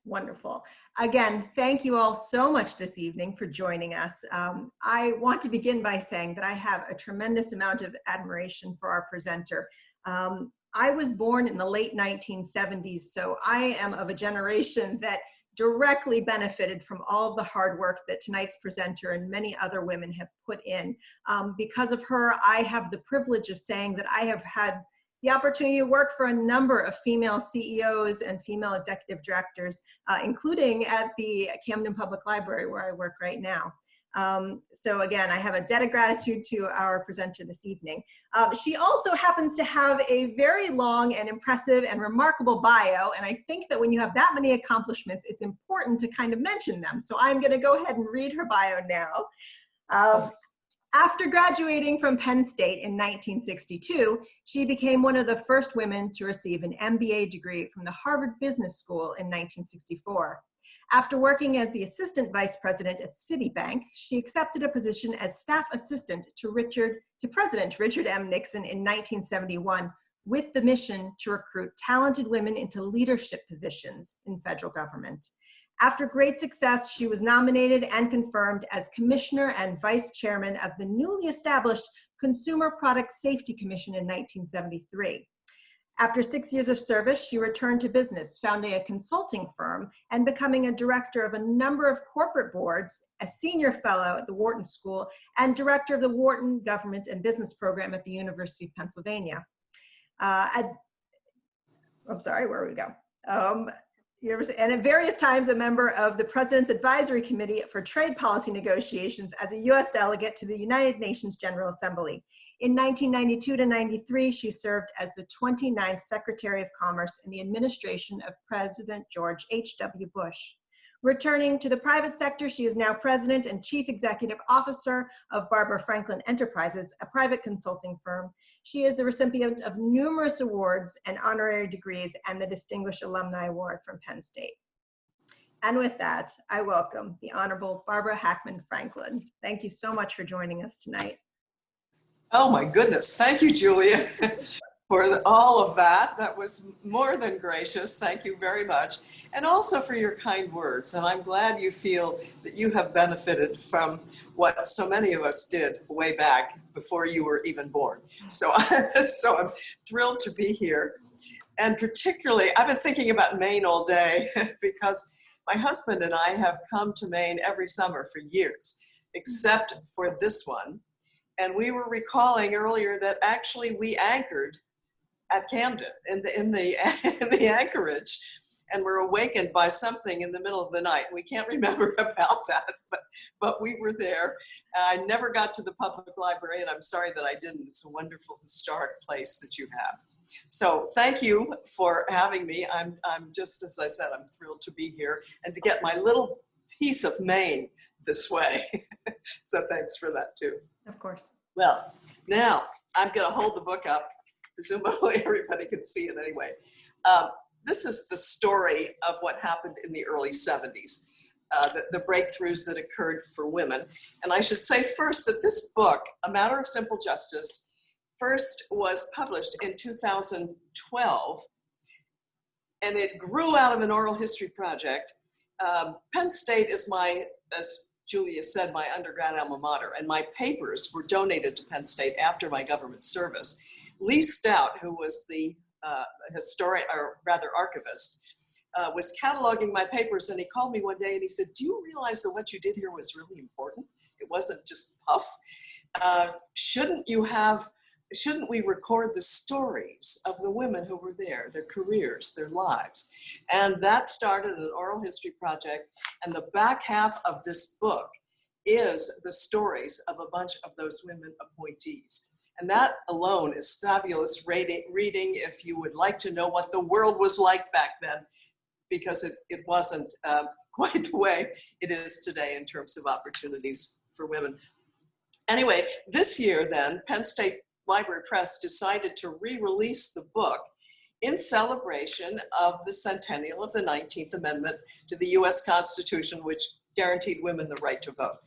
Wonderful. Again, thank you all so much this evening for joining us. I want to begin by saying that I have a tremendous amount of admiration for our presenter. I was born in the late 1970s, so I am of a generation that directly benefited from all of the hard work that tonight's presenter and many other women have put in. Because of her, I have the privilege of saying that I have had the opportunity to work for a number of female CEOs and female executive directors, including at the Camden Public Library where I work right now. So again, I have a debt of gratitude to our presenter this evening. She also happens to have a very long and impressive and remarkable bio, and I think that when you have that many accomplishments, it's important to kind of mention them. So I'm going to go ahead and read her bio now. After graduating from Penn State in 1962, she became one of the first women to receive an MBA degree from the Harvard Business School in 1964. After working as the assistant vice president at Citibank, she accepted a position as staff assistant to President Richard M. Nixon in 1971 with the mission to recruit talented women into leadership positions in federal government. After great success, she was nominated and confirmed as commissioner and vice chairman of the newly established Consumer Product Safety Commission in 1973. After 6 years of service, she returned to business, founding a consulting firm and becoming a director of a number of corporate boards, a senior fellow at the Wharton School, and director of the Wharton Government and Business Program at the University of Pennsylvania. I'm sorry, where we go? And at various times a member of the President's Advisory Committee for Trade Policy Negotiations as a U.S. delegate to the United Nations General Assembly. In 1992 to 93, she served as the 29th Secretary of Commerce in the administration of President George H.W. Bush. Returning to the private sector, she is now President and Chief Executive Officer of Barbara Franklin Enterprises, a private consulting firm. She is the recipient of numerous awards and honorary degrees and the Distinguished Alumni Award from Penn State. And with that, I welcome the Honorable Barbara Hackman Franklin. Thank you so much for joining us tonight. Oh my goodness, thank you, Julia, for all of that. That was more than gracious. Thank you very much. And also for your kind words. And I'm glad you feel that you have benefited from what so many of us did way back before you were even born. So I'm thrilled to be here. And particularly, I've been thinking about Maine all day because my husband and I have come to Maine every summer for years, except for this one. And we were recalling earlier that actually we anchored at Camden in the anchorage, and were awakened by something in the middle of the night. We can't remember about that, but we were there. I never got to the public library, and I'm sorry that I didn't. It's a wonderful historic place that you have. So thank you for having me. I'm just, as I said, I'm thrilled to be here and to get my little piece of Maine this way. So thanks for that too. Of course. Well, now I'm going to hold the book up. Presumably everybody can see it anyway. This is the story of what happened in the early 70s, the breakthroughs that occurred for women. And I should say first that this book, A Matter of Simple Justice, first was published in 2012, and it grew out of an oral history project. Penn State is as Julia said, my undergrad alma mater, and my papers were donated to Penn State after my government service. Lee Stout, who was the historian, or rather archivist, was cataloging my papers, and he called me one day and he said, "Do you realize that what you did here was really important? It wasn't just puff. Shouldn't we record the stories of the women who were there, their careers, their lives?" And that started an oral history project, and the back half of this book is the stories of a bunch of those women appointees. And that alone is fabulous reading if you would like to know what the world was like back then, because it wasn't quite the way it is today in terms of opportunities for women. Anyway, this year then, Penn State Library Press decided to re-release the book in celebration of the centennial of the 19th Amendment to the US Constitution, which guaranteed women the right to vote.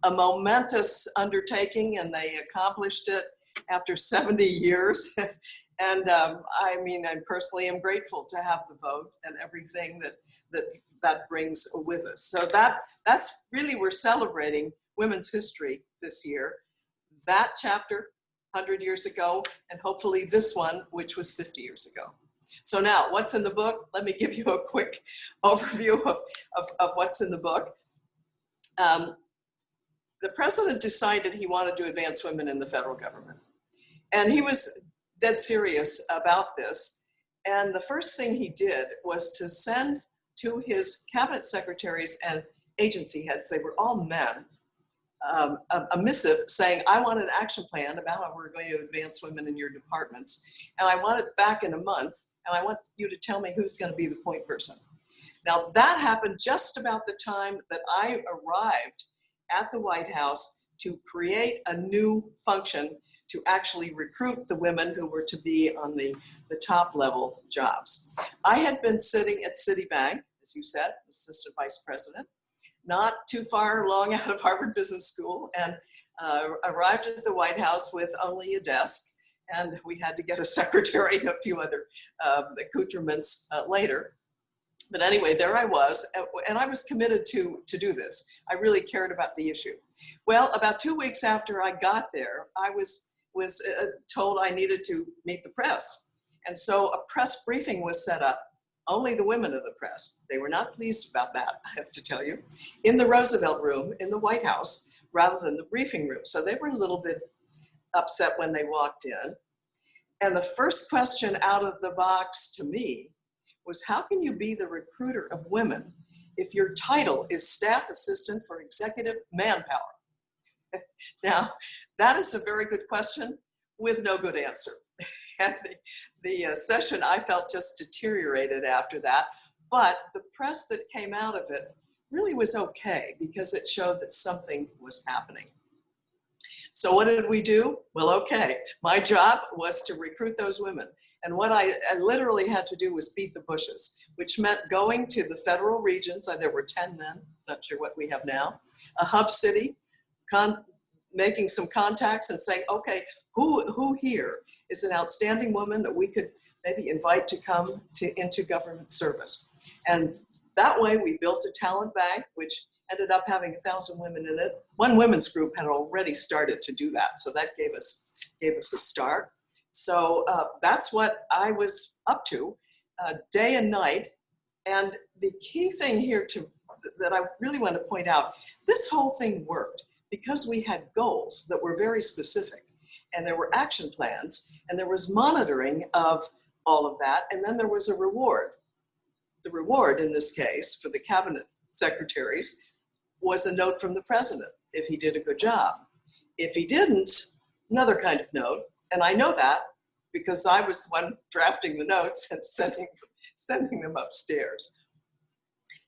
A momentous undertaking, and they accomplished it after 70 years. And I mean, I personally am grateful to have the vote and everything that brings with us. So that's really, we're celebrating women's history this year. That chapter 100 years ago, and hopefully this one, which was 50 years ago. So now, what's in the book? Let me give you a quick overview of what's in the book. The president decided he wanted to advance women in the federal government. And he was dead serious about this. And the first thing he did was to send to his cabinet secretaries and agency heads, they were all men, a missive saying, I want an action plan about how we're going to advance women in your departments. And I want it back in a month. And I want you to tell me who's going to be the point person. Now that happened just about the time that I arrived at the White House to create a new function to actually recruit the women who were to be on the top level jobs. I had been sitting at Citibank, as you said, assistant vice president, not too far along out of Harvard Business School, and arrived at the White House with only a desk, and we had to get a secretary and a few other accoutrements later. But anyway, there I was, and I was committed to do this. I really cared about the issue. Well, about 2 weeks after I got there, I was told I needed to meet the press. And so a press briefing was set up, only the women of the press. They were not pleased about that, I have to tell you, in the Roosevelt room in the White House, rather than the briefing room. So they were a little bit upset when they walked in. And the first question out of the box to me was, how can you be the recruiter of women if your title is Staff Assistant for Executive Manpower? Now, that is a very good question with no good answer. And the session, I felt, just deteriorated after that. But the press that came out of it really was okay because it showed that something was happening. So what did we do? Well, okay, my job was to recruit those women. And what I literally had to do was beat the bushes, which meant going to the federal regions. There were 10 men, not sure what we have now, a hub city, making some contacts and saying, okay, who here is an outstanding woman that we could maybe invite to come into government service? And that way we built a talent bank, which ended up having 1,000 women in it. One women's group had already started to do that, so that gave us a start. So that's what I was up to day and night. And the key thing here that I really want to point out, this whole thing worked because we had goals that were very specific, and there were action plans, and there was monitoring of all of that, and then there was a reward. The reward in this case for the cabinet secretaries was a note from the president if he did a good job. If he didn't, another kind of note, and I know that because I was the one drafting the notes and sending them upstairs.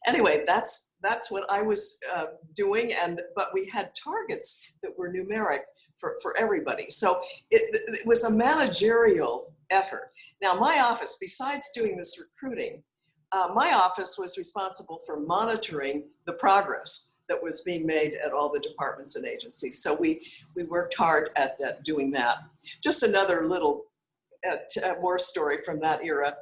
Anyway, that's what I was doing, but we had targets that were numeric for everybody. So it was a managerial effort. Now my office, besides doing this recruiting, my office was responsible for monitoring the progress that was being made at all the departments and agencies. So we worked hard at doing that. Just another little war story from that era.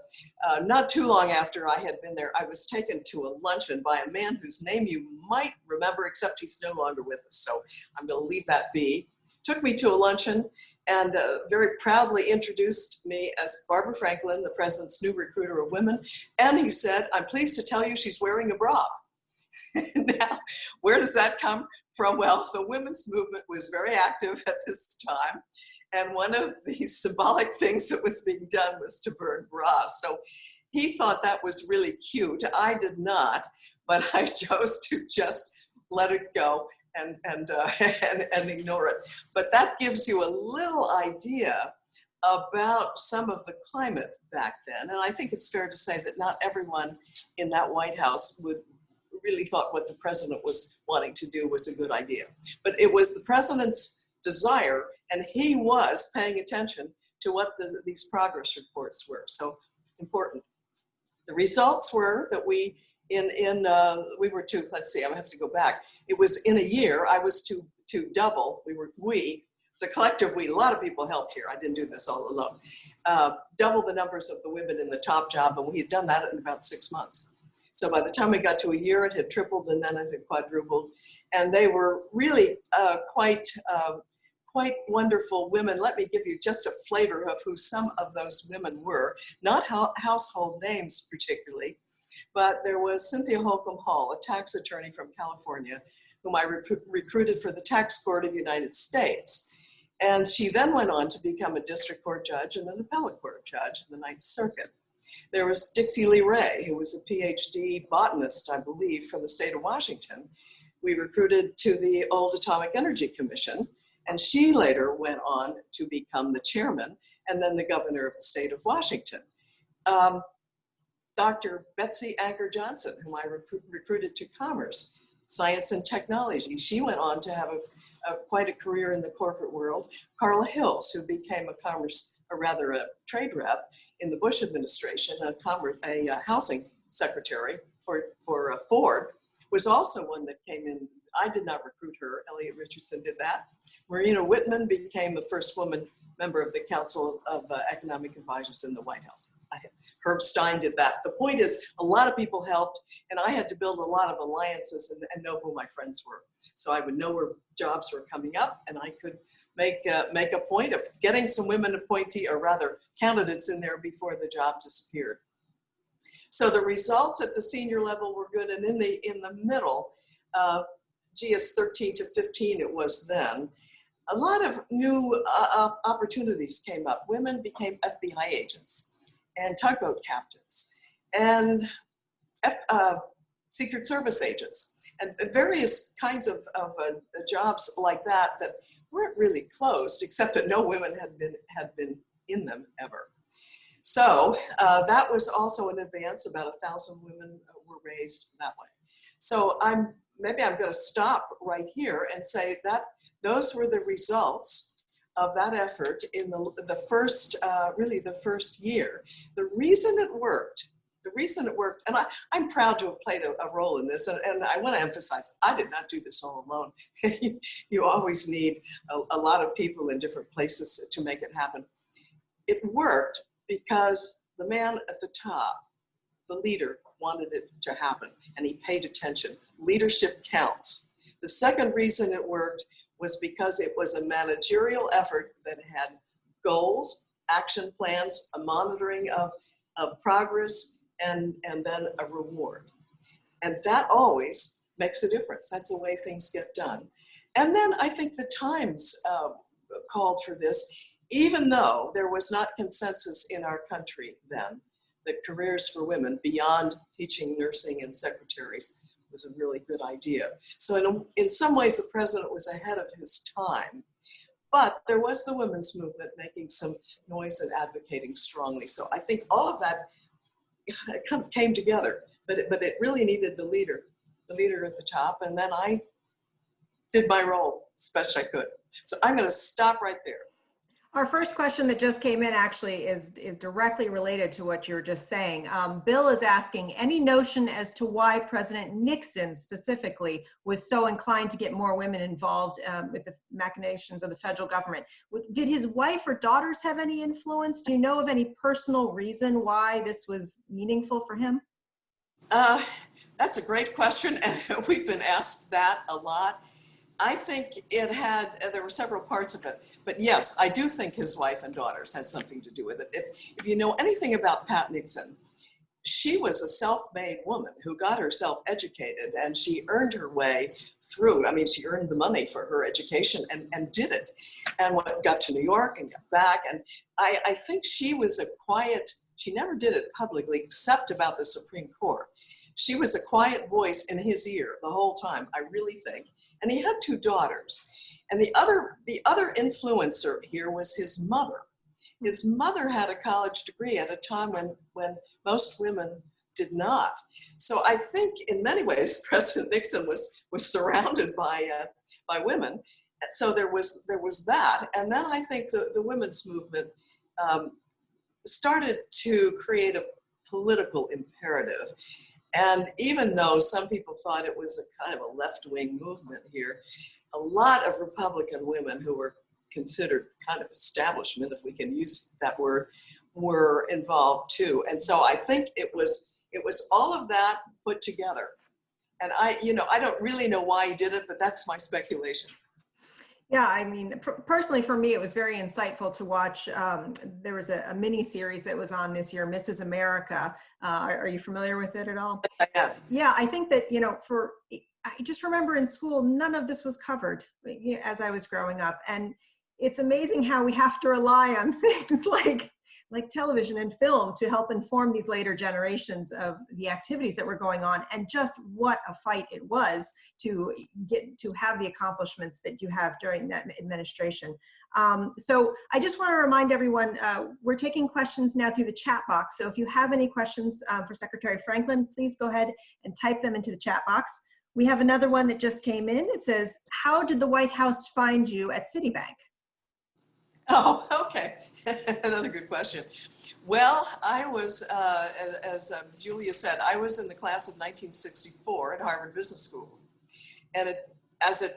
Not too long after I had been there, I was taken to a luncheon by a man whose name you might remember, except he's no longer with us. So I'm going to leave that be. Took me to a luncheon and very proudly introduced me as Barbara Franklin, the president's new recruiter of women. And he said, I'm pleased to tell you she's wearing a bra. Now, where does that come from? Well, the women's movement was very active at this time. And one of the symbolic things that was being done was to burn bras. So he thought that was really cute. I did not, but I chose to just let it go and ignore it. But that gives you a little idea about some of the climate back then. And I think it's fair to say that not everyone in that White House really thought what the president was wanting to do was a good idea. But it was the president's desire, and he was paying attention to what these progress reports were. So important. The results were that we were to, let's see, I have to go back. It was in a year, I was to double, it's a collective we, a lot of people helped here. I didn't do this all alone. Double the numbers of the women in the top job, and we had done that in about 6 months. So by the time we got to a year, it had tripled, and then it had quadrupled. And they were really quite wonderful women. Let me give you just a flavor of who some of those women were. Not household names particularly, but there was Cynthia Holcomb Hall, a tax attorney from California, whom I recruited for the tax court of the United States. And she then went on to become a district court judge and an appellate court judge in the Ninth Circuit. There was Dixie Lee Ray, who was a PhD botanist, I believe, from the state of Washington. We recruited to the old Atomic Energy Commission, and she later went on to become the chairman and then the governor of the state of Washington. Dr. Betsy Anker Johnson, whom I recruited to Commerce, Science and Technology. She went on to have quite a career in the corporate world. Carla Hills, who became a trade rep in the Bush administration, a housing secretary for Ford, was also one that came in. I did not recruit her. Elliot Richardson did that. Marina Whitman became the first woman member of the Council of Economic Advisors in the White House. Herb Stein did that. The point is, a lot of people helped, and I had to build a lot of alliances and know who my friends were. So I would know where jobs were coming up, and I could make a point of getting some women candidates in there before the job disappeared. So the results at the senior level were good, and in the middle, GS 13 to 15 it was then, a lot of new opportunities came up. Women became FBI agents and tugboat captains and Secret Service agents and various kinds of jobs like that weren't really closed, except that no women had been in them ever. So that was also an advance. About 1,000 women were raised that way. So maybe I'm going to stop right here and say that those were the results of that effort in the first year. The reason it worked, and I'm proud to have played a role in this, and I want to emphasize, I did not do this all alone. You always need a lot of people in different places to make it happen. It worked because the man at the top, the leader, wanted it to happen, and he paid attention. Leadership counts. The second reason it worked was because it was a managerial effort that had goals, action plans, a monitoring of progress, and then a reward. And that always makes a difference. That's the way things get done. And then I think the Times called for this, even though there was not consensus in our country then that careers for women beyond teaching, nursing, and secretaries was a really good idea. So in some ways, the president was ahead of his time, but there was the women's movement making some noise and advocating strongly. So I think all of that kind of came together, but it really needed the leader at the top, and then I did my role as best I could. So I'm going to stop right there. Our first question that just came in actually is directly related to what you're just saying. Bill is asking, any notion as to why President Nixon specifically was so inclined to get more women involved with the machinations of the federal government? Did his wife or daughters have any influence? Do you know of any personal reason why this was meaningful for him? That's a great question, and we've been asked that a lot. I think there were several parts of it, but yes, I do think his wife and daughters had something to do with it. If you know anything about Pat Nixon, she was a self-made woman who got herself educated, and she earned her way through. I mean, she earned the money for her education and did it, and got to New York and got back. And I think she was she never did it publicly except about the Supreme Court. She was a quiet voice in his ear the whole time, I really think. And he had 2 daughters. And the other influencer here was his mother. His mother had a college degree at a time when most women did not. So I think in many ways, President Nixon was surrounded by women. So there was that. And then I think the women's movement started to create a political imperative. And even though some people thought it was a kind of a left-wing movement here, a lot of Republican women who were considered kind of establishment, if we can use that word, were involved too. And so I think it was all of that put together. And I don't really know why he did it, but that's my speculation. Yeah, I mean, personally for me, it was very insightful to watch. There was a mini series that was on this year, Mrs. America. Are you familiar with it at all? Yes. Yeah, I think that, I just remember in school, none of this was covered as I was growing up. And it's amazing how we have to rely on things like television and film to help inform these later generations of the activities that were going on, and just what a fight it was to get to have the accomplishments that you have during that administration. So I just want to remind everyone, we're taking questions now through the chat box. So if you have any questions for Secretary Franklin, please go ahead and type them into the chat box. We have another one that just came in. It says, how did the White House find you at Citibank? Oh, okay. Another good question. Well, I was, as Julia said, I was in the class of 1964 at Harvard Business School. And as it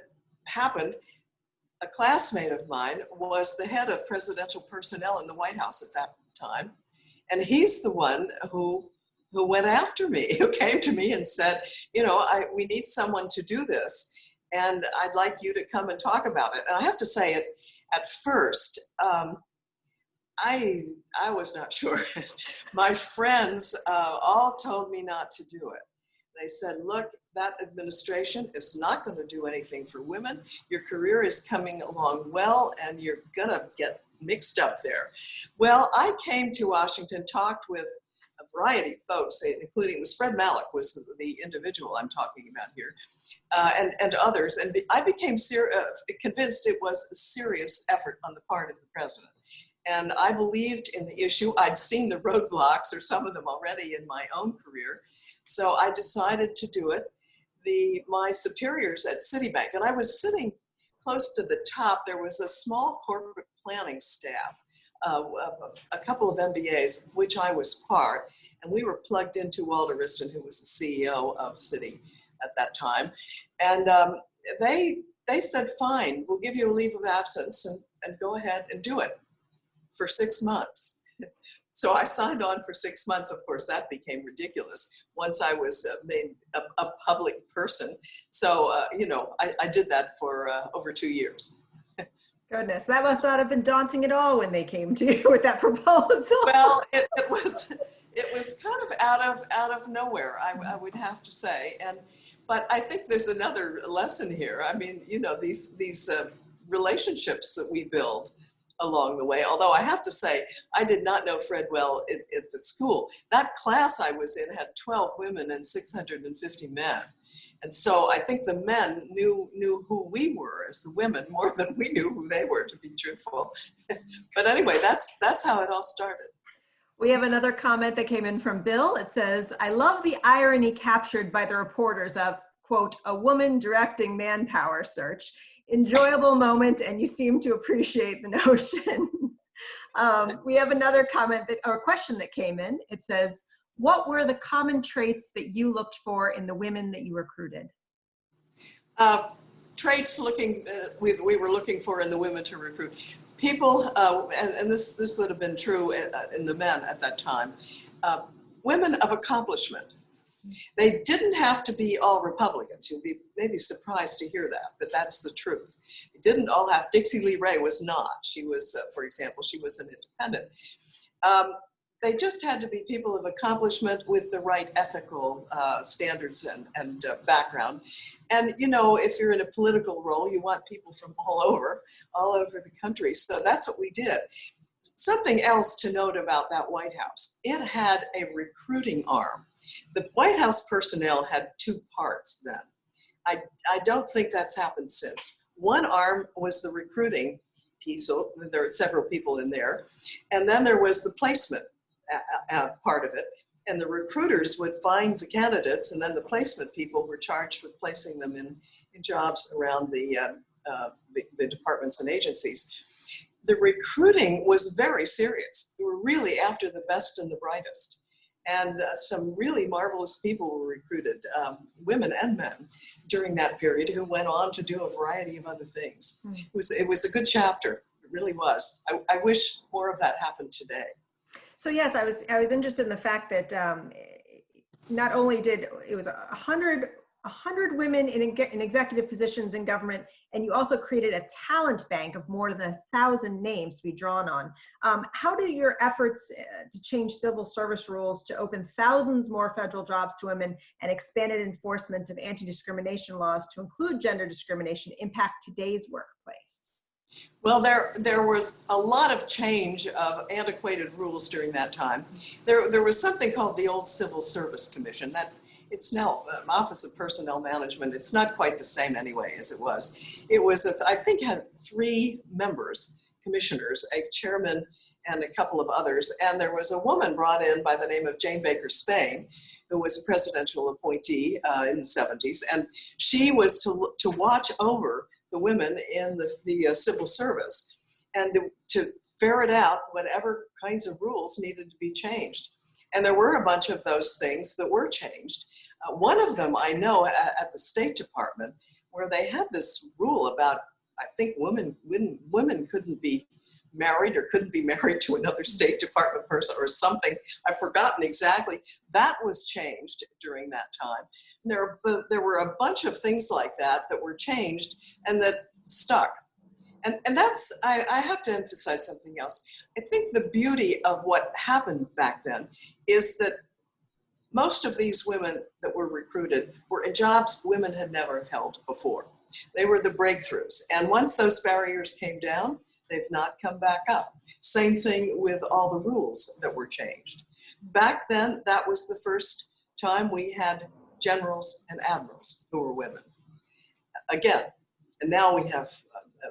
happened, a classmate of mine was the head of presidential personnel in the White House at that time. And he's the one who went after me, who came to me and said, we need someone to do this. And I'd like you to come and talk about it. And I have to say, at first, I was not sure. My friends all told me not to do it. They said, look, that administration is not going to do anything for women. Your career is coming along well, and you're going to get mixed up there. Well, I came to Washington, talked with a variety of folks, including Fred Malek was the individual I'm talking about here, and others. And I became convinced it was a serious effort on the part of the president. And I believed in the issue. I'd seen the roadblocks, or some of them already, in my own career. So I decided to do it. My superiors at Citibank, and I was sitting close to the top, there was a small corporate planning staff, a couple of MBAs, of which I was part, and we were plugged into Walter Wriston, who was the CEO of Citi at that time. And they said, fine, we'll give you a leave of absence and go ahead and do it for 6 months. So I signed on for 6 months. Of course, that became ridiculous once I was made a public person. So, I did that for over 2 years. Goodness, that must not have been daunting at all when they came to you with that proposal. Well, it was kind of out of nowhere, I would have to say. But I think there's another lesson here. I mean, these relationships that we build along the way. Although I have to say, I did not know Fred well at the school. That class I was in had 12 women and 650 men. And so I think the men knew who we were as the women more than we knew who they were, to be truthful. But anyway, that's how it all started. We have another comment that came in from Bill. It says, I love the irony captured by the reporters of, quote, a woman directing manpower search. Enjoyable moment, and you seem to appreciate the notion. We have another comment or question that came in. It says, what were the common traits that you looked for in the women that you recruited? Traits we were looking for in the women to recruit. People, and this would have been true in the men at that time, women of accomplishment. They didn't have to be all Republicans. You'll be maybe surprised to hear that, but that's the truth. They didn't all have. Dixie Lee Ray was not. She was, for example, she was an independent. They just had to be people of accomplishment with the right ethical standards and background. And if you're in a political role, you want people from all over the country. So that's what we did. Something else to note about that White House, it had a recruiting arm. The White House personnel had two parts then. I don't think that's happened since. One arm was the recruiting piece, so there are several people in there, and then there was the placement part of it. And the recruiters would find the candidates, and then the placement people were charged with placing them in jobs around the departments and agencies. The recruiting was very serious. We were really after the best and the brightest. And some really marvelous people were recruited, women and men, during that period, who went on to do a variety of other things. It was a good chapter. It really was. I wish more of that happened today. So yes, I was interested in the fact that not only did it was 100 women in executive positions in government, and you also created a talent bank of more than 1,000 names to be drawn on. How do your efforts to change civil service rules to open thousands more federal jobs to women and expanded enforcement of anti-discrimination laws to include gender discrimination impact today's workplace? Well, there was a lot of change of antiquated rules during that time. There was something called the old Civil Service Commission. That it's now Office of Personnel Management. It's not quite the same anyway as it was. It was, I think, had 3 members, commissioners, a chairman and a couple of others. And there was a woman brought in by the name of Jane Baker Spain, who was a presidential appointee in the 70s. And she was to watch over the women in the civil service and to ferret out whatever kinds of rules needed to be changed. And there were a bunch of those things that were changed. One of them I know at the State Department, where they had this rule about, I think women couldn't be married or couldn't be married to another State Department person or something. I've forgotten exactly. That was changed during that time. There were a bunch of things like that that were changed and that stuck. And that's, I have to emphasize something else. I think the beauty of what happened back then is that most of these women that were recruited were in jobs women had never held before. They were the breakthroughs. And once those barriers came down, they've not come back up. Same thing with all the rules that were changed. Back then, that was the first time we had generals and admirals who were women. Again, and now we have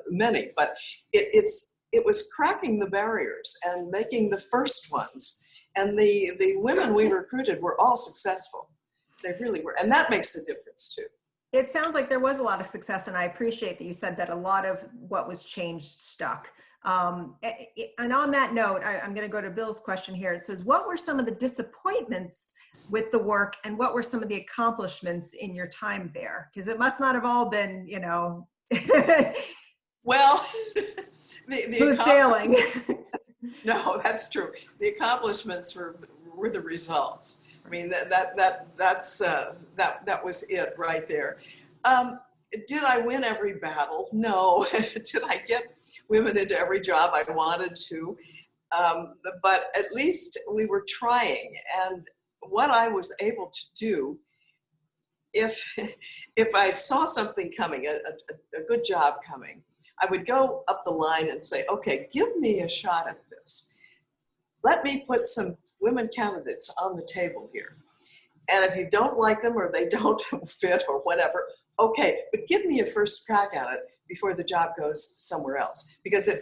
many, but it was cracking the barriers and making the first ones. And the women we recruited were all successful. They really were. And that makes a difference too. It sounds like there was a lot of success, and I appreciate that you said that a lot of what was changed stuck. And on that note, I'm going to go to Bill's question here. It says, what were some of the disappointments with the work, and what were some of the accomplishments in your time there? Because it must not have all been, you know, well, smooth sailing. No, that's true. The accomplishments were the results. I mean, that was it right there. Did I win every battle? No. Did I get women into every job I wanted to? But at least we were trying. And what I was able to do, if I saw something coming, a good job coming, I would go up the line and say, okay, give me a shot at this. Let me put some women candidates on the table here. And if you don't like them or they don't fit or whatever, okay, but give me a first crack at it before the job goes somewhere else. Because there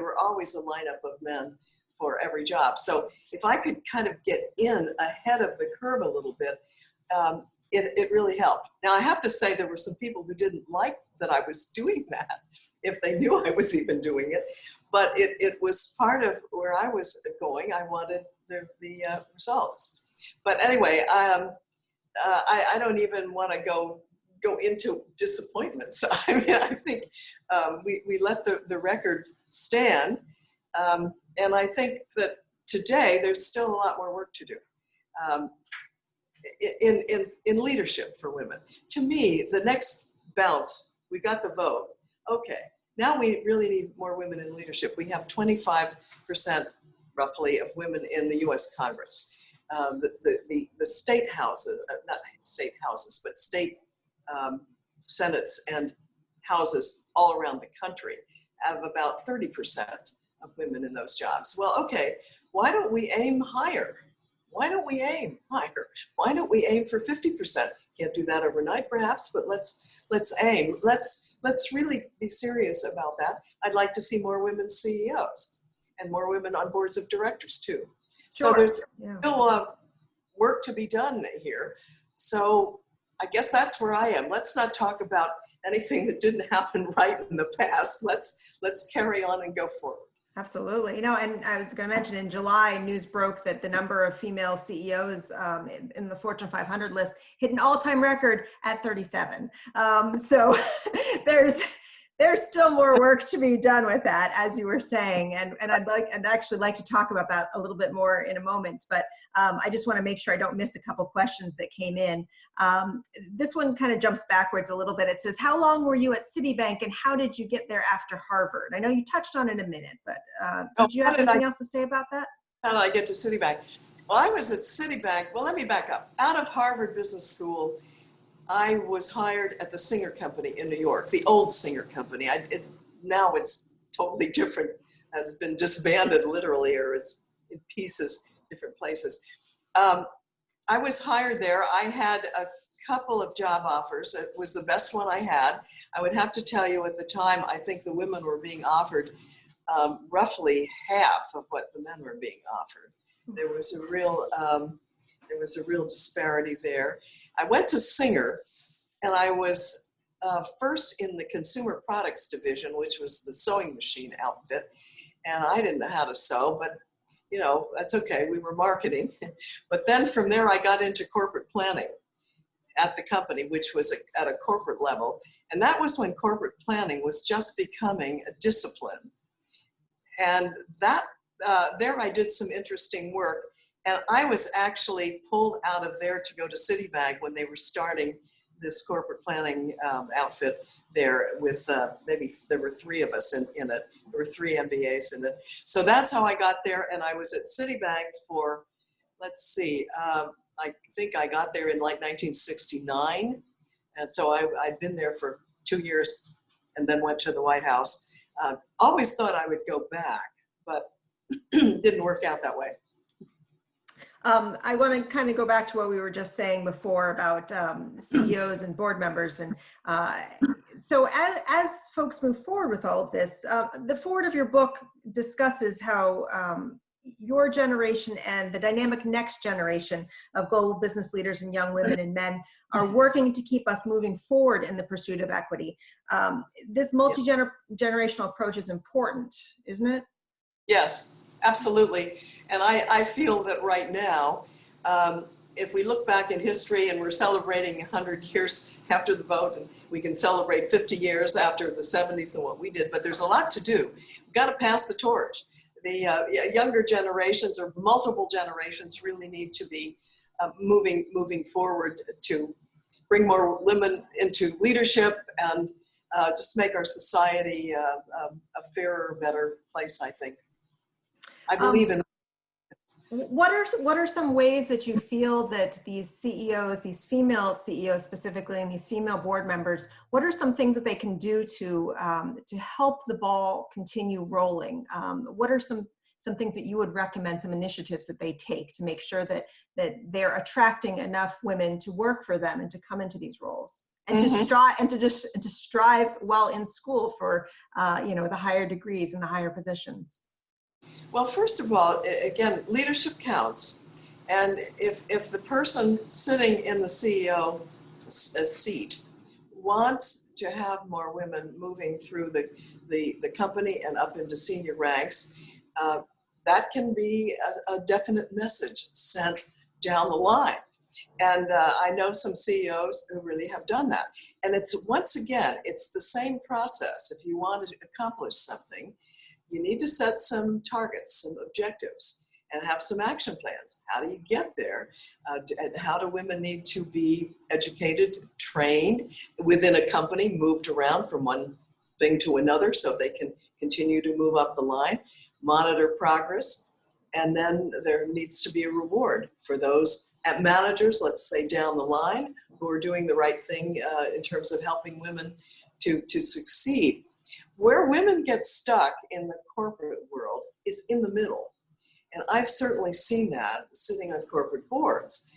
were always a lineup of men for every job. So if I could kind of get in ahead of the curve a little bit, it really helped. Now I have to say there were some people who didn't like that I was doing that, if they knew I was even doing it. But it was part of where I was going. I wanted the results. But anyway, I don't even want to go into disappointments. I mean, I think we let the record stand. And I think that today there's still a lot more work to do. In leadership for women. To me, the next bounce, we got the vote. Okay, now we really need more women in leadership. We have 25% roughly of women in the US Congress. The state houses, not state houses, but state senates and houses all around the country have about 30% of women in those jobs. Well, okay, why don't we aim higher? Why don't we aim higher? Why don't we aim for 50%? Can't do that overnight, perhaps, but let's aim. Let's really be serious about that. I'd like to see more women CEOs and more women on boards of directors too. Sure. So there's still work to be done here. So I guess that's where I am. Let's not talk about anything that didn't happen right in the past. Let's carry on and go forward. Absolutely. You know, and I was going to mention in July, news broke that the number of female CEOs in the Fortune 500 list hit an all-time record at 37. So there's there's still more work to be done with that, as you were saying, and I'd actually like to talk about that a little bit more in a moment. But I just want to make sure I don't miss a couple questions that came in. This one kind of jumps backwards a little bit. It says, how long were you at Citibank and how did you get there after Harvard? I know you touched on it a minute, but did you have anything else to say about that? How did I get to Citibank? Well, I was at Citibank. Well, let me back up. Out of Harvard Business School, I was hired at the Singer Company in New York, the old Singer Company. Now it's totally different, has been disbanded literally, or is in pieces, different places. I was hired there. I had a couple of job offers. It was the best one I had. I would have to tell you at the time, I think the women were being offered roughly half of what the men were being offered. There was a real disparity there. I went to Singer, and I was first in the consumer products division, which was the sewing machine outfit. And I didn't know how to sew, but you know, that's okay. We were marketing. But then from there, I got into corporate planning at the company, which was at a corporate level. And that was when corporate planning was just becoming a discipline. And that there I did some interesting work. And I was actually pulled out of there to go to Citibank when they were starting this corporate planning outfit there with maybe there were 3 of us in it. There were 3 MBAs in it. So that's how I got there. And I was at Citibank for, let's see, I think I got there in like 1969. And so I'd been there for 2 years and then went to the White House. Always thought I would go back, but didn't work out that way. I want to kind of go back to what we were just saying before about CEOs and board members. And so as folks move forward with all of this, the forward of your book discusses how your generation and the dynamic next generation of global business leaders and young women and men are working to keep us moving forward in the pursuit of equity. This multi-generational approach is important, isn't it? Yes, absolutely. And I feel that right now, if we look back in history and we're celebrating 100 years after the vote, and we can celebrate 50 years after the 70s and what we did, but there's a lot to do. We've got to pass the torch. The younger generations or multiple generations really need to be moving forward to bring more women into leadership and just make our society a fairer, better place, I think. I believe in. What are some ways that you feel that these CEOs, these female CEOs specifically, and these female board members, what are some things that they can do to help the ball continue rolling? What are some things that you would recommend, some initiatives that they take to make sure that they're attracting enough women to work for them and to come into these roles and to strive while in school for the higher degrees and the higher positions? Well, first of all, again, leadership counts. And if the person sitting in the CEO seat wants to have more women moving through the company and up into senior ranks, that can be a definite message sent down the line. And I know some CEOs who really have done that. And once again, it's the same process. If you want to accomplish something, you need to set some targets, some objectives, and have some action plans. How do you get there? And how do women need to be educated, trained within a company, moved around from one thing to another so they can continue to move up the line, monitor progress, and then there needs to be a reward for those managers, let's say down the line, who are doing the right thing in terms of helping women to succeed. Where women get stuck in the corporate world is in the middle. And I've certainly seen that sitting on corporate boards.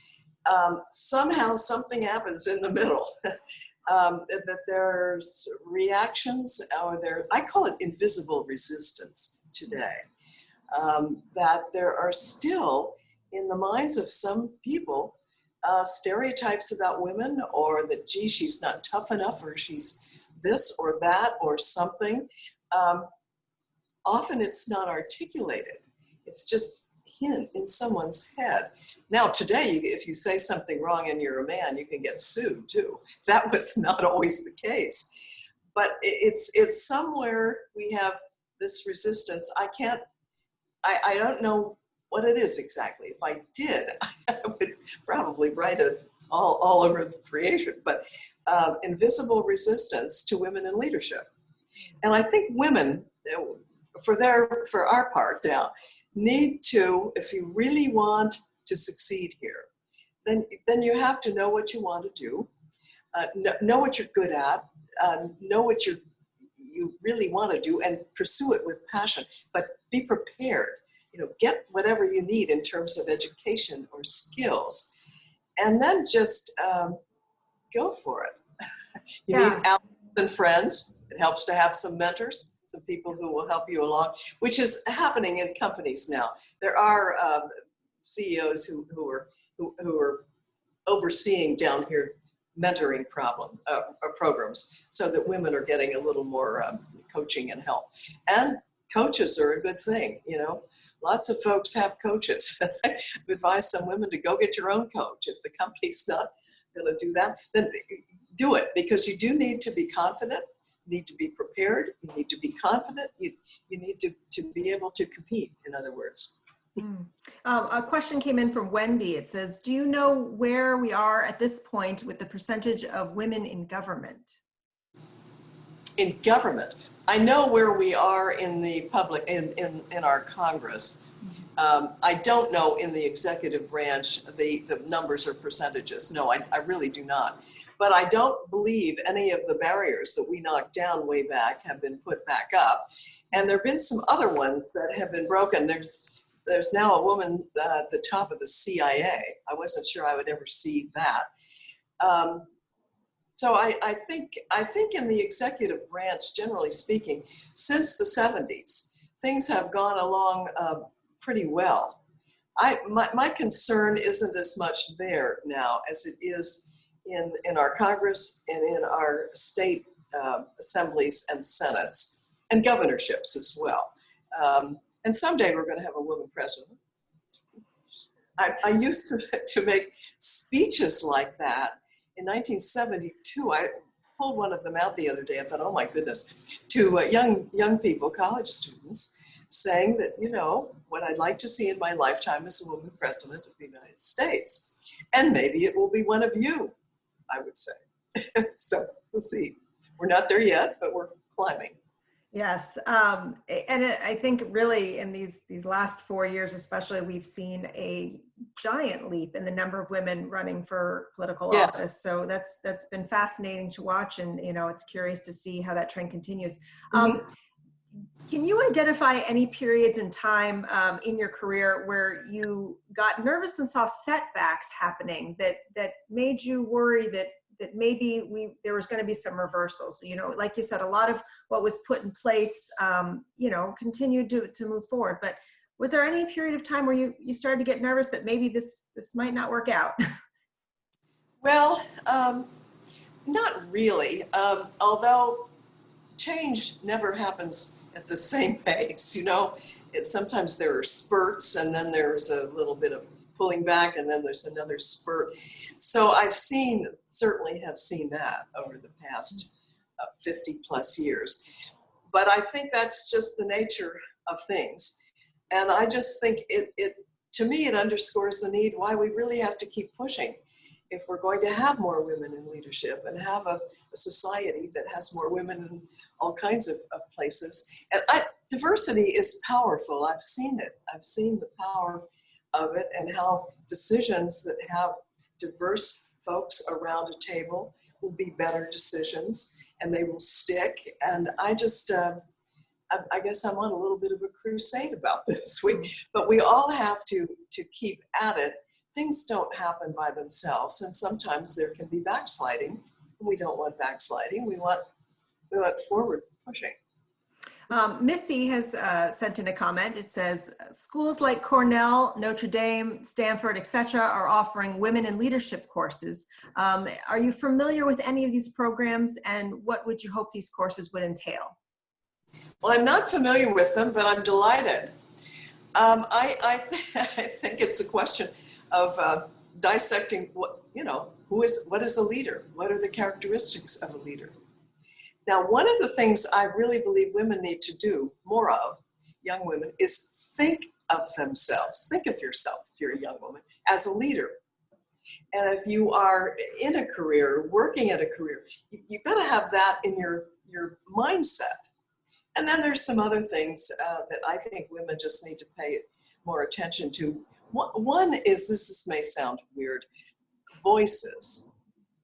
Somehow something happens in the middle. That there's reactions, or I call it invisible resistance today. That there are still, in the minds of some people, stereotypes about women, or that, gee, she's not tough enough, or she's this or that or something. often it's not articulated. It's just hint in someone's head. Now today, if you say something wrong and you're a man, you can get sued too. That was not always the case. But it's somewhere we have this resistance. I don't know what it is exactly. If I did, I would probably write it all over the creation, but invisible resistance to women in leadership. And I think women, for our part now, need to, if you really want to succeed here, then you have to know what you want to do, know what you're good at, know what you really want to do, and pursue it with passion, but be prepared. Get whatever you need in terms of education or skills, and then just go for it. You need allies and friends. It helps to have some mentors, some people who will help you along, which is happening in companies now. There are CEOs who are overseeing down here mentoring programs, so that women are getting a little more coaching and help. And coaches are a good thing, Lots of folks have coaches. I've advised some women to go get your own coach. If the company's not going to do that, then do it, because you do need to be confident. You need to be prepared. You need to be confident. You need to be able to compete, in other words. A question came in from Wendy. It says, do you know where we are at this point with the percentage of women in government? In government, I know where we are in the public, in our Congress. I don't know in the executive branch the numbers or percentages. No, I really do not. But I don't believe any of the barriers that we knocked down way back have been put back up. And there have been some other ones that have been broken. There's now a woman at the top of the CIA. I wasn't sure I would ever see that. So I think in the executive branch, generally speaking, since the 70s, things have gone along pretty well. My concern isn't as much there now as it is in our Congress and in our state assemblies and senates and governorships as well. And someday we're going to have a woman president. I used to make speeches like that. In 1972, I pulled one of them out the other day. I thought, oh my goodness, to young people, college students, saying that, what I'd like to see in my lifetime is a woman president of the United States. And maybe it will be one of you, I would say. So we'll see. We're not there yet, but we're climbing. Yes, and I think really in these last 4 years, especially, we've seen a giant leap in the number of women running for political office. So that's been fascinating to watch, and it's curious to see how that trend continues. Can you identify any periods in time in your career where you got nervous and saw setbacks happening that made you worry that maybe there was going to be some reversals? Like you said, a lot of what was put in place, continued to move forward. But was there any period of time where you started to get nervous that maybe this might not work out? Well, not really. Although change never happens at the same pace. Sometimes there are spurts, and then there's a little bit of pulling back, and then there's another spurt. So certainly have seen that over the past 50 plus years. But I think that's just the nature of things. And I just think to me, it underscores the need why we really have to keep pushing if we're going to have more women in leadership and have a society that has more women in all kinds of places. And diversity is powerful. I've seen it. I've seen the power of it, and how decisions that have diverse folks around a table will be better decisions, and they will stick. And I just, I guess I'm on a little bit of a crusade about this. But we all have to keep at it. Things don't happen by themselves, and sometimes there can be backsliding. We don't want backsliding. We want forward pushing. Missy has sent in a comment. It says, schools like Cornell, Notre Dame, Stanford, etc. are offering women in leadership courses. Are you familiar with any of these programs, and what would you hope these courses would entail? Well, I'm not familiar with them, but I'm delighted. I think it's a question of dissecting what, what is a leader? What are the characteristics of a leader? Now, one of the things I really believe women need to do more of, young women, is think of themselves. Think of yourself, if you're a young woman, as a leader. And if you are in a career, working at a career, you've got to have that in your mindset. And then there's some other things that I think women just need to pay more attention to. One is, this may sound weird, voices.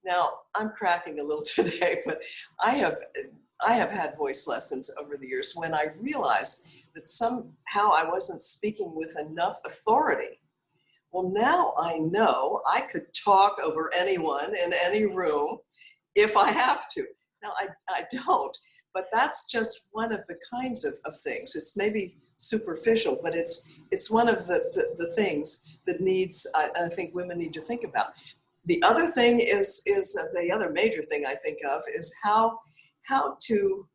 Now, I'm cracking a little today, but I have had voice lessons over the years when I realized that somehow I wasn't speaking with enough authority. Well, now I know I could talk over anyone in any room if I have to. Now, I don't, but that's just one of the kinds of things. It's maybe superficial, but it's one of the things that I think women need to think about. The other thing is the other major thing I think of is how to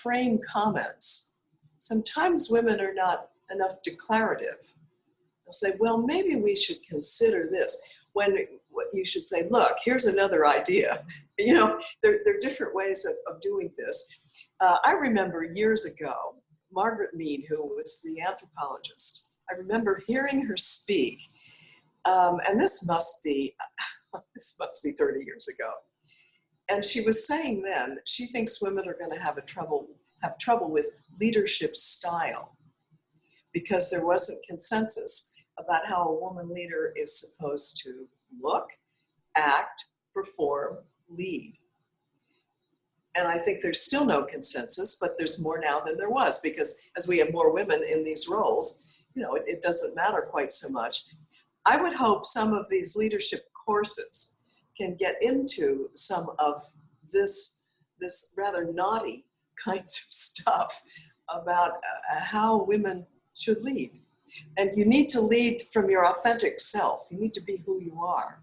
frame comments. Sometimes women are not enough declarative. They'll say, well, maybe we should consider this. When you should say, look, here's another idea. There are different ways of doing this. I remember years ago, Margaret Mead, who was the anthropologist, I remember hearing her speak, and this must be 30 years ago. And she was saying then, she thinks women are going to have trouble with leadership style, because there wasn't consensus about how a woman leader is supposed to look, act, perform, lead. And I think there's still no consensus, but there's more now than there was, because as we have more women in these roles, it doesn't matter quite so much. I would hope some of these leadership courses can get into some of this rather naughty kinds of stuff about how women should lead. And you need to lead from your authentic self. You need to be who you are.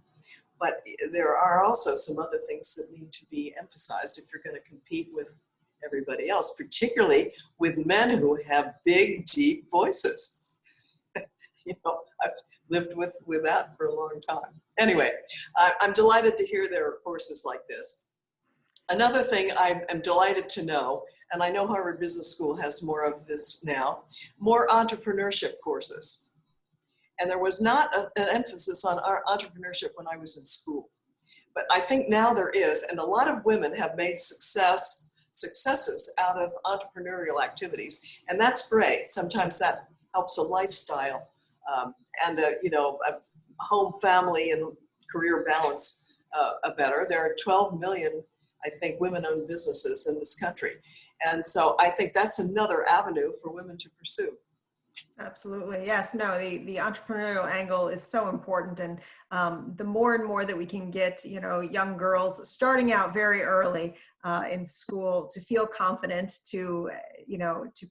But there are also some other things that need to be emphasized if you're going to compete with everybody else, particularly with men who have big, deep voices. I've lived with that for a long time. Anyway, I'm delighted to hear there are courses like this. Another thing I am delighted to know, and I know Harvard Business School has more of this now, more entrepreneurship courses. And there was not an emphasis on our entrepreneurship when I was in school. But I think now there is, and a lot of women have made successes out of entrepreneurial activities. And that's great. Sometimes that helps a lifestyle and a home, family, and career balance better. There are 12 million, I think, women-owned businesses in this country. And so I think that's another avenue for women to pursue. Absolutely. Yes. No, the entrepreneurial angle is so important. And the more and more that we can get, young girls starting out very early in school to feel confident to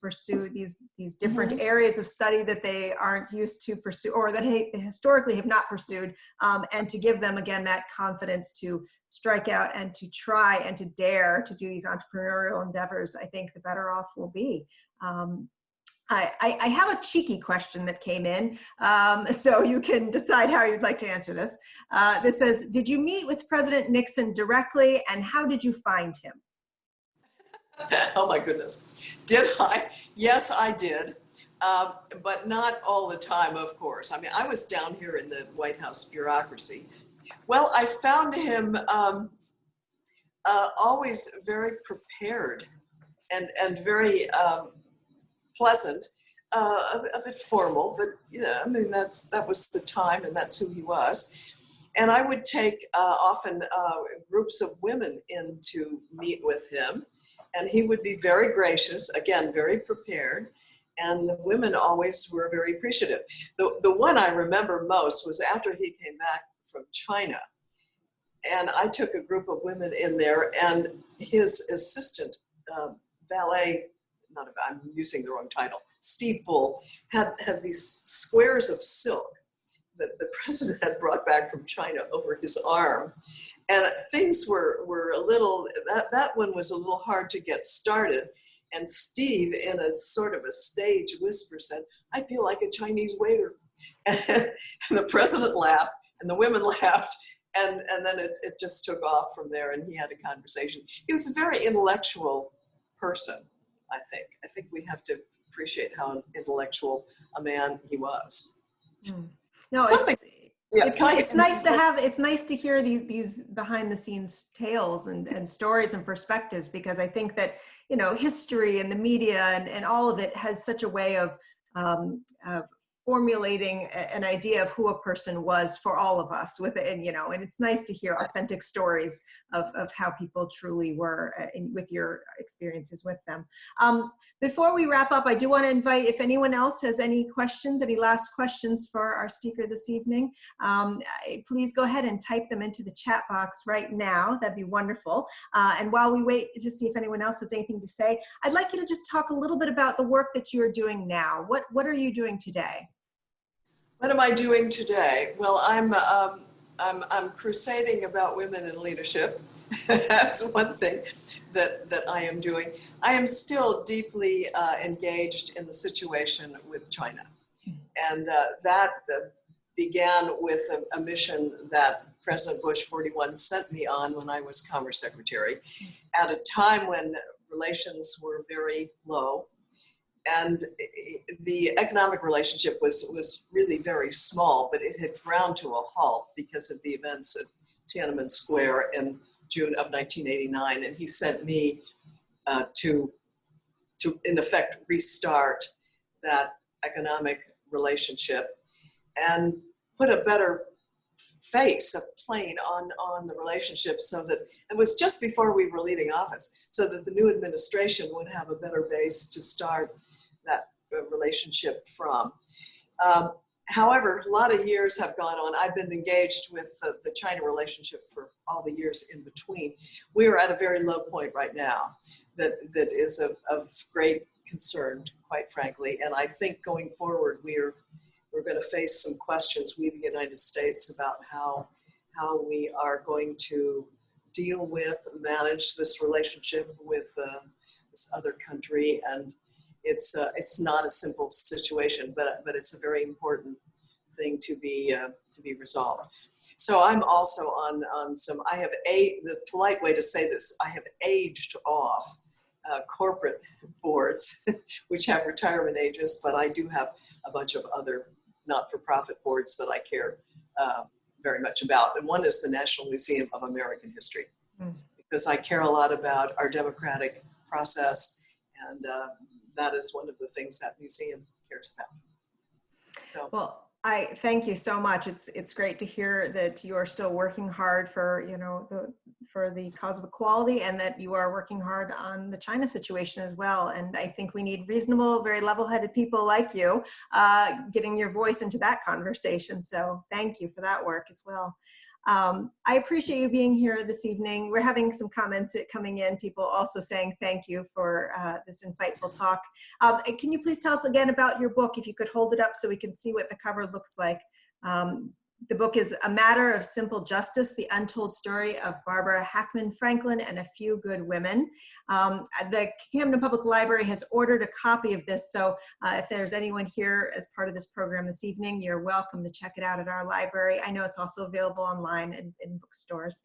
pursue these different areas of study that they aren't used to pursue, or that historically have not pursued, and to give them, again, that confidence to strike out and to try and to dare to do these entrepreneurial endeavors, I think the better off we'll be. I have a cheeky question that came in, so you can decide how you'd like to answer this. This says, did you meet with President Nixon directly, and how did you find him? Oh my goodness. Did I? Yes, I did, but not all the time, of course. I mean, I was down here in the White House bureaucracy. Well, I found him always very prepared and very pleasant, a bit formal, but I mean, that was the time, and that's who he was. And I would take often groups of women in to meet with him, and he would be very gracious, again, very prepared, and the women always were very appreciative. The one I remember most was after he came back from China, and I took a group of women in there, and his assistant, valet, I'm using the wrong title, Steve Bull, had these squares of silk that the president had brought back from China over his arm. And things were a little, that one was a little hard to get started. And Steve, in a sort of a stage whisper, said, "I feel like a Chinese waiter." And the president laughed, and the women laughed, and then it just took off from there, and he had a conversation. He was a very intellectual person, I think. I think we have to appreciate how intellectual a man he was. No, Something. Yeah, it's nice to have, it's nice to hear these behind the scenes tales and stories and perspectives, because I think that, you know, history and the media and all of it has such a way of formulating an idea of who a person was for all of us with it. And, you know, and it's nice to hear authentic stories of how people truly were with your experiences with them. Before we wrap up, I do want to invite, if anyone else has any questions, any last questions for our speaker this evening, please go ahead and type them into the chat box right now. That'd be wonderful. And while we wait to see if anyone else has anything to say, I'd like you to just talk a little bit about the work that you're doing now. What are you doing today? What am I doing today? Well, I'm crusading about women in leadership. That's one thing that I am doing. I am still deeply engaged in the situation with China. And that began with a mission that President Bush 41 sent me on when I was Commerce Secretary, at a time when relations were very low. And the economic relationship was really very small, but it had ground to a halt because of the events at Tiananmen Square in June of 1989. And he sent me to in effect restart that economic relationship and put a better face, a plane on the relationship, so that it was just before we were leaving office, so that the new administration would have a better base to start that relationship from. However, a lot of years have gone on. I've been engaged with the China relationship for all the years in between. We are at a very low point right now that is of great concern, quite frankly. And I think going forward, we're going to face some questions, we, the United States, about how we are going to deal with, manage this relationship with this other country. And it's not a simple situation, but it's a very important thing to be resolved. So I'm also on some, the polite way to say this, I have aged off corporate boards, which have retirement ages, but I do have a bunch of other not-for-profit boards that I care very much about. And one is the National Museum of American History, because I care a lot about our democratic process, and that is one of the things that museum cares about. So. Well, I thank you so much. It's great to hear that you are still working hard for, you know, for the cause of equality, and that you are working hard on the China situation as well. And I think we need reasonable, very level-headed people like you getting your voice into that conversation. So thank you for that work as well. I appreciate you being here this evening. We're having some comments coming in, people also saying thank you for this insightful talk. Can you please tell us again about your book, if you could hold it up so we can see what the cover looks like. The book is A Matter of Simple Justice, The Untold Story of Barbara Hackman Franklin and a Few Good Women. The Camden Public Library has ordered a copy of this, so if there's anyone here as part of this program this evening, you're welcome to check it out at our library. I know it's also available online in bookstores.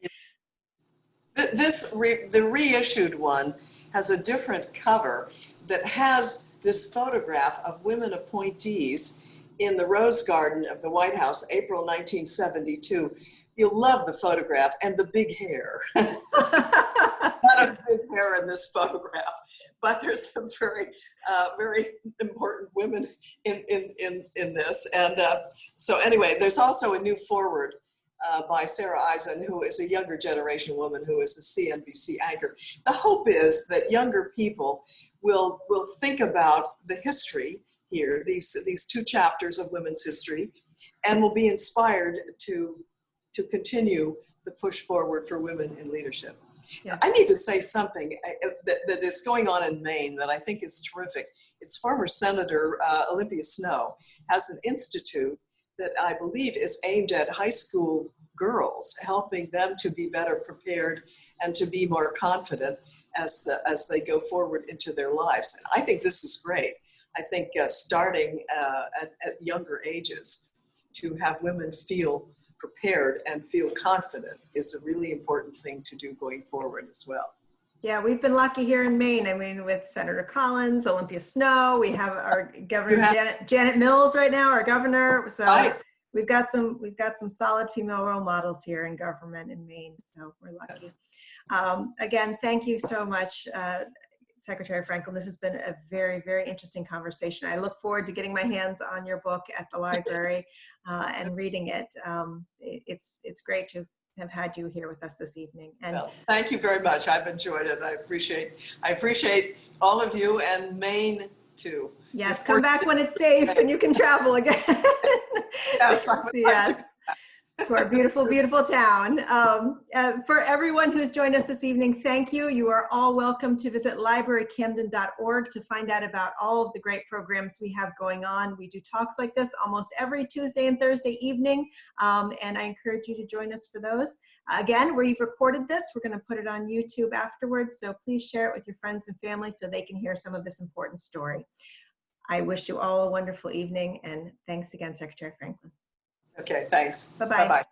The reissued one has a different cover that has this photograph of women appointees in the Rose Garden of the White House, April 1972. You'll love the photograph and the big hair. Not a big hair in this photograph, but there's some very, very important women in this. And so anyway, there's also a new foreword by Sarah Eisen, who is a younger generation woman who is a CNBC anchor. The hope is that younger people will think about the history here, these two chapters of women's history, and will be inspired to continue the push forward for women in leadership. Yeah. I need to say something that is going on in Maine that I think is terrific. It's former Senator Olympia Snowe has an institute that I believe is aimed at high school girls, helping them to be better prepared and to be more confident as they go forward into their lives. And I think this is great. I think starting at younger ages to have women feel prepared and feel confident is a really important thing to do going forward as well. Yeah, we've been lucky here in Maine. I mean, with Senator Collins, Olympia Snow, we have our governor Janet Mills right now, our governor. So nice. we've got some solid female role models here in government in Maine. So we're lucky. Again, thank you so much, Secretary Franklin. This has been a very, very interesting conversation. I look forward to getting my hands on your book at the library and reading it. It's great to have had you here with us this evening. And well, thank you very much. I've enjoyed it. I appreciate all of you and Maine too. Yes, come back when it's safe and you can travel again. Yes, yes. To our beautiful, beautiful town. For everyone who's joined us this evening, thank you. You are all welcome to visit librarycamden.org to find out about all of the great programs we have going on. We do talks like this almost every Tuesday and Thursday evening, and I encourage you to join us for those. Again, we've recorded this. We're going to put it on YouTube afterwards, so please share it with your friends and family so they can hear some of this important story. I wish you all a wonderful evening, and thanks again, Secretary Franklin. Okay, thanks. Bye-bye. Bye-bye.